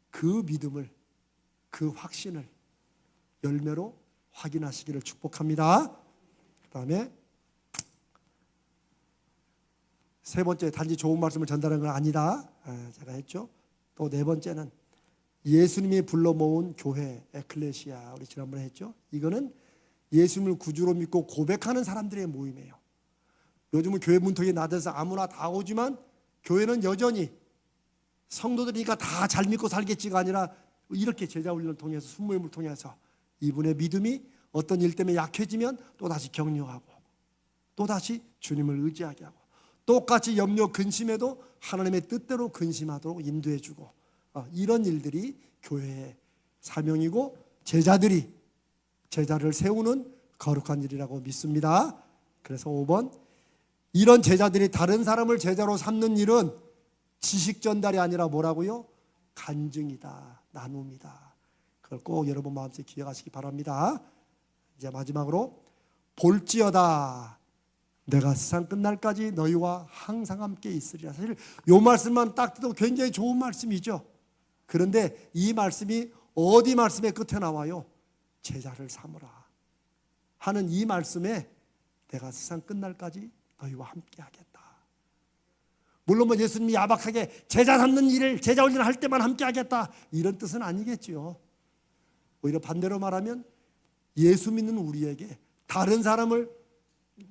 그 믿음을, 그 확신을 열매로 확인하시기를 축복합니다. 그 다음에 세 번째, 단지 좋은 말씀을 전달하는 건 아니다. 제가 했죠. 또 네 번째는 예수님이 불러 모은 교회, 에클레시아, 우리 지난번에 했죠. 이거는 예수님을 구주로 믿고 고백하는 사람들의 모임이에요. 요즘은 교회 문턱이 낮아서 아무나 다 오지만 교회는 여전히 성도들이니까 다 잘 믿고 살겠지가 아니라 이렇게 제자훈련을 통해서, 순모임을 통해서 이분의 믿음이 어떤 일 때문에 약해지면 또다시 격려하고 또다시 주님을 의지하게 하고 똑같이 염려 근심해도 하나님의 뜻대로 근심하도록 인도해주고, 이런 일들이 교회의 사명이고 제자들이 제자를 세우는 거룩한 일이라고 믿습니다. 그래서 5번, 이런 제자들이 다른 사람을 제자로 삼는 일은 지식 전달이 아니라 뭐라고요? 간증이다, 나눔이다. 그걸 꼭 여러분 마음속에 기억하시기 바랍니다. 이제 마지막으로, 볼지어다 내가 세상 끝날까지 너희와 항상 함께 있으리라. 사실 이 말씀만 딱 듣도 굉장히 좋은 말씀이죠. 그런데 이 말씀이 어디 말씀의 끝에 나와요? 제자를 삼으라 하는 이 말씀에 내가 세상 끝날까지 너희와 함께 하겠다. 물론 예수님이 야박하게 제자 삼는 일을, 제자 훈련을 할 때만 함께 하겠다 이런 뜻은 아니겠죠. 오히려 반대로 말하면 예수 믿는 우리에게 다른 사람을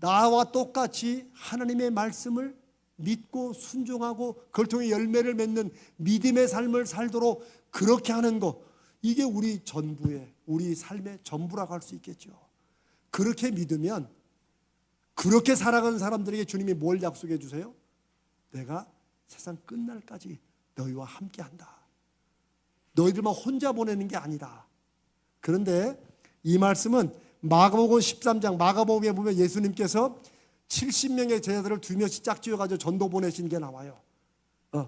나와 똑같이 하나님의 말씀을 믿고 순종하고 그걸 통해 열매를 맺는 믿음의 삶을 살도록 그렇게 하는 것, 이게 우리 전부의, 우리 삶의 전부라고 할 수 있겠죠. 그렇게 믿으면, 그렇게 살아가는 사람들에게 주님이 뭘 약속해 주세요? 내가 세상 끝날까지 너희와 함께한다. 너희들만 혼자 보내는 게 아니다. 그런데 이 말씀은 마가복음 13장, 마가복음에 보면 예수님께서 70명의 제자들을 2명씩 짝지어가지고 전도 보내신 게 나와요.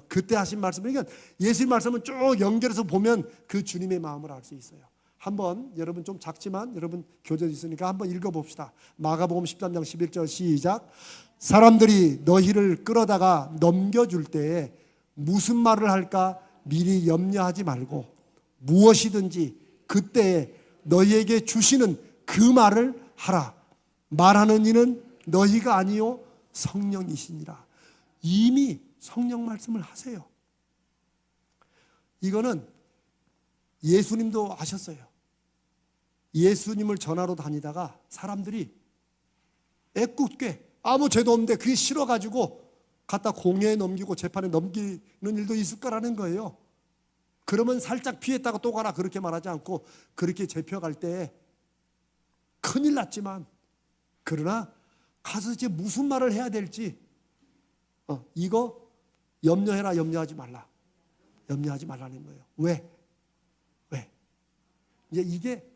그때 하신 말씀은, 그러니까 예수님 말씀은 쭉 연결해서 보면 그 주님의 마음을 알 수 있어요. 한번 여러분, 좀 작지만 여러분 교재도 있으니까 한번 읽어봅시다. 마가복음 13장 11절 시작. 사람들이 너희를 끌어다가 넘겨줄 때에 무슨 말을 할까 미리 염려하지 말고 무엇이든지 그때에 너희에게 주시는 그 말을 하라. 말하는 이는 너희가 아니요 성령이시니라. 이미 성령 말씀을 하세요. 이거는 예수님도 아셨어요. 예수님을 전하러 다니다가 사람들이 애꿎게 아무 죄도 없는데 그게 싫어가지고 갖다 공회에 넘기고 재판에 넘기는 일도 있을 거라는 거예요. 그러면 살짝 피했다가 또 가라 그렇게 말하지 않고 그렇게 잡혀갈 때 큰일 났지만 그러나 가서 이제 무슨 말을 해야 될지 이거 염려해라, 염려하지 말라. 염려하지 말라는 거예요. 왜? 이제 이게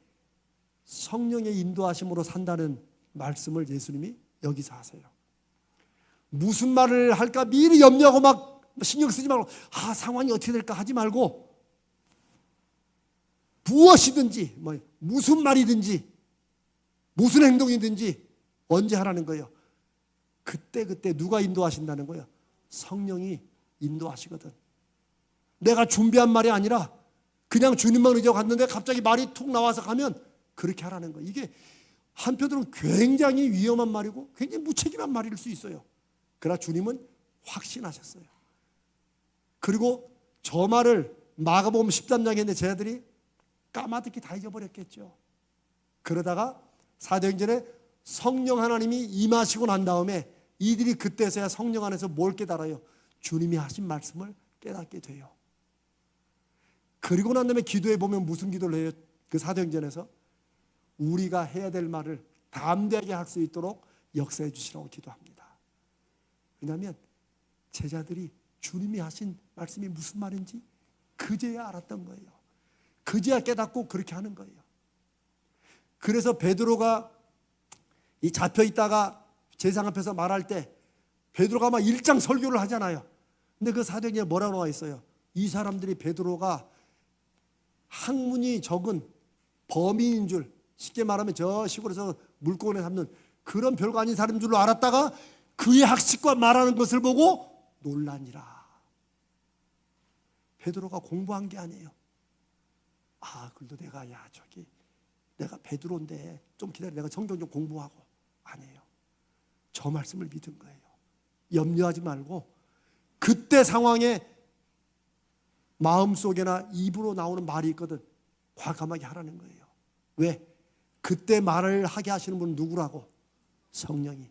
성령의 인도하심으로 산다는 말씀을 예수님이 여기서 하세요. 무슨 말을 할까 미리 염려하고 막 신경 쓰지 말고 상황이 어떻게 될까 하지 말고 무엇이든지 무슨 말이든지 무슨 행동이든지 언제 하라는 거예요. 그때 누가 인도하신다는 거예요. 성령이 인도하시거든. 내가 준비한 말이 아니라 그냥 주님만 의지하고 갔는데 갑자기 말이 툭 나와서 가면 그렇게 하라는 거예요. 이게 한편으로는 굉장히 위험한 말이고 굉장히 무책임한 말일 수 있어요. 그러나 주님은 확신하셨어요. 그리고 저 말을 마가복음 13장에 있는 제자들이 까마득히 다 잊어버렸겠죠. 그러다가 사도행전에 성령 하나님이 임하시고 난 다음에 이들이 그때서야 성령 안에서 뭘 깨달아요? 주님이 하신 말씀을 깨닫게 돼요. 그리고 난 다음에 기도해 보면 무슨 기도를 해요? 그 사도행전에서 우리가 해야 될 말을 담대하게 할 수 있도록 역사해 주시라고 기도합니다. 왜냐하면 제자들이 주님이 하신 말씀이 무슨 말인지 그제야 알았던 거예요. 그제야 깨닫고 그렇게 하는 거예요. 그래서 베드로가 이 잡혀 있다가 제상 앞에서 말할 때 베드로가 막 일장 설교를 하잖아요. 근데 그 사도행전에 뭐라고 나와 있어요? 이 사람들이 베드로가 학문이 적은 범인인 줄, 쉽게 말하면 저 시골에서 물고기에 잡는 그런 별거 아닌 사람인 줄로 알았다가 그의 학식과 말하는 것을 보고 놀라니라. 베드로가 공부한 게 아니에요. 그래도 내가 베드로인데 좀 기다려, 내가 성경 좀 공부하고. 아니에요. 저 말씀을 믿은 거예요. 염려하지 말고 그때 상황에 마음속에나 입으로 나오는 말이 있거든. 과감하게 하라는 거예요. 왜? 그때 말을 하게 하시는 분은 누구라고? 성령이.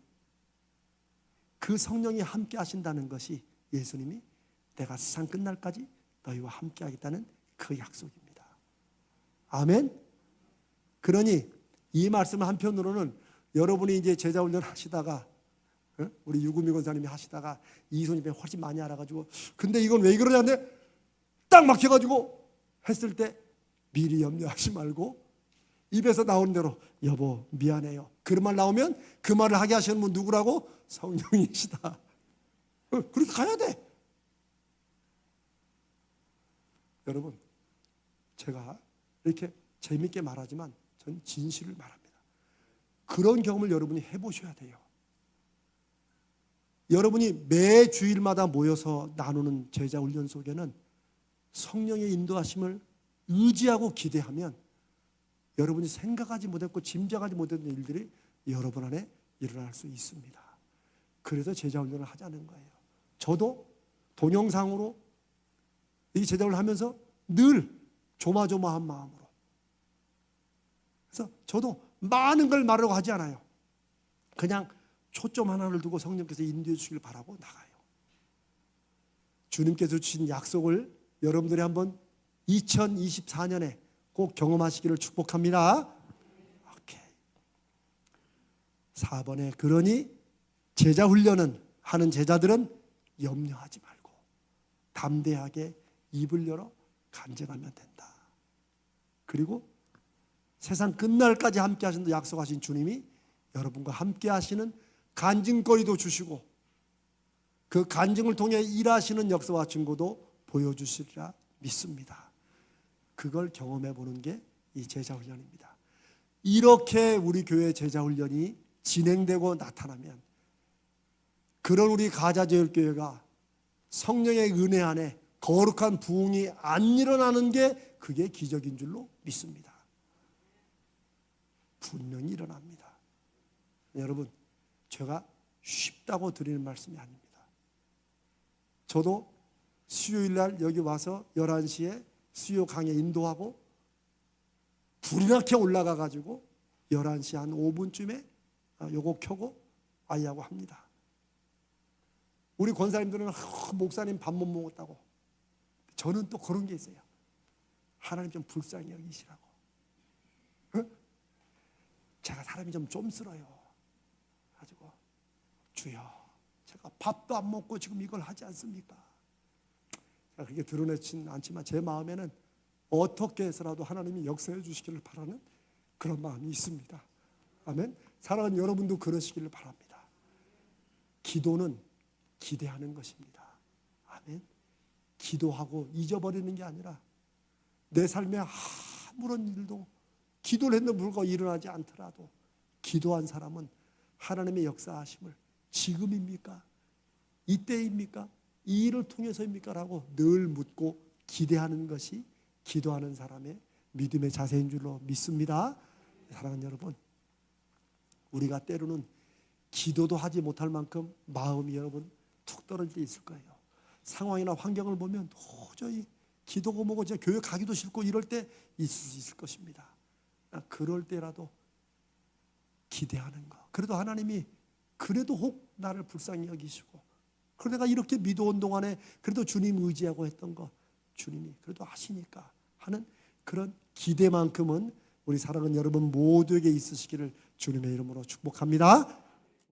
그 성령이 함께 하신다는 것이 예수님이 내가 세상 끝날까지 너희와 함께 하겠다는 그 약속입니다. 아멘. 그러니 이 말씀을 한편으로는 여러분이 이제 제자훈련 하시다가 우리 유구미 권사님이 하시다가 이손님이 훨씬 많이 알아가지고 근데 이건 왜 그러냐는데 딱 막혀가지고 했을 때 미리 염려하지 말고 입에서 나오는 대로 여보 미안해요. 그런 말 나오면 그 말을 하게 하시는 분 누구라고? 성령이시다. 그렇게 가야 돼. 여러분 제가 이렇게 재밌게 말하지만 전 진실을 말합니다. 그런 경험을 여러분이 해보셔야 돼요. 여러분이 매 주일마다 모여서 나누는 제자훈련 속에는 성령의 인도하심을 의지하고 기대하면 여러분이 생각하지 못했고 짐작하지 못했던 일들이 여러분 안에 일어날 수 있습니다. 그래서 제자훈련을 하자는 거예요. 저도 동영상으로 이 제자훈련을 하면서 늘 조마조마한 마음으로, 그래서 저도 많은 걸 말하려고 하지 않아요. 그냥 초점 하나를 두고 성령께서 인도해 주시길 바라고 나가요. 주님께서 주신 약속을 여러분들이 한번 2024년에 꼭 경험하시기를 축복합니다. 오케이. 4번에 그러니 제자 훈련은 하는 제자들은 염려하지 말고 담대하게 입을 열어 간증하면 된다. 그리고 세상 끝날까지 함께 하신다 약속하신 주님이 여러분과 함께 하시는 간증거리도 주시고 그 간증을 통해 일하시는 역사와 증거도 보여주시리라 믿습니다. 그걸 경험해 보는 게 이 제자훈련입니다. 이렇게 우리 교회 제자훈련이 진행되고 나타나면 그런 우리 가자제일교회가 성령의 은혜 안에 거룩한 부흥이 안 일어나는 게 그게 기적인 줄로 믿습니다. 분명히 일어납니다. 여러분 제가 쉽다고 드리는 말씀이 아닙니다. 저도 수요일날 여기 와서 11시에 수요 강의 인도하고 불이 나게 올라가가지고 11시 한 5분쯤에 요거 켜고 아이하고 합니다. 우리 권사님들은 목사님 밥 못 먹었다고. 저는 또 그런 게 있어요. 하나님 좀 불쌍히 여기시라고. 제가 사람이 좀 쫌스러요. 가지고 주여, 제가 밥도 안 먹고 지금 이걸 하지 않습니까? 제가 그렇게 드러내진 않지만 제 마음에는 어떻게 해서라도 하나님이 역사해 주시기를 바라는 그런 마음이 있습니다. 아멘. 사랑하는 여러분도 그러시기를 바랍니다. 기도는 기대하는 것입니다. 아멘. 기도하고 잊어버리는 게 아니라 내 삶에 아무런 일도 기도를 했는데 불구하고 일어나지 않더라도 기도한 사람은 하나님의 역사하심을 지금입니까? 이때입니까? 이 일을 통해서입니까? 라고 늘 묻고 기대하는 것이 기도하는 사람의 믿음의 자세인 줄로 믿습니다. 사랑하는 여러분, 우리가 때로는 기도도 하지 못할 만큼 마음이 여러분 툭 떨어질 때 있을 거예요. 상황이나 환경을 보면 도저히 기도고 뭐고 제가 교회 가기도 싫고 이럴 때 있을 수 있을 것입니다. 그럴 때라도 기대하는 거. 그래도 하나님이 그래도 혹 나를 불쌍히 여기시고, 그래도 내가 이렇게 믿어온 동안에 그래도 주님 의지하고 했던 거 주님이 그래도 하시니까 하는 그런 기대만큼은 우리 사랑하는 여러분 모두에게 있으시기를 주님의 이름으로 축복합니다.